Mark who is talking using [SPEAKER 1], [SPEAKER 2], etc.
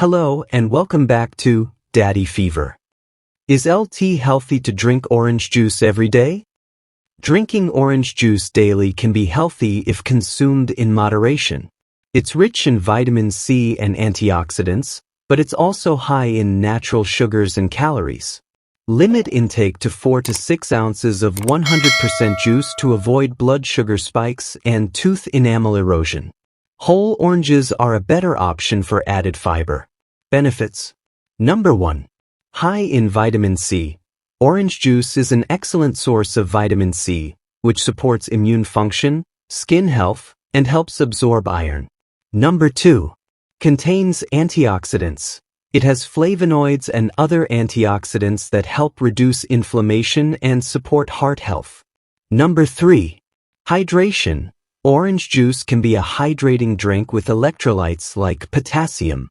[SPEAKER 1] Hello and welcome back to Daddy Fever. Is LT healthy to drink orange juice every day? Drinking orange juice daily can be healthy if consumed in moderation. It's rich in vitamin C and antioxidants, but it's also high in natural sugars and calories. Limit intake to 4 to 6 ounces of 100% juice to avoid blood sugar spikes and tooth enamel erosion. Whole oranges are a better option for added fiber. Benefits. Number 1. High in vitamin C. Orange juice is an excellent source of vitamin C, which supports immune function, skin health, and helps absorb iron. Number 2. Contains antioxidants. It has flavonoids and other antioxidants that help reduce inflammation and support heart health. Number 3. Hydration. Orange juice can be a hydrating drink with electrolytes like potassium,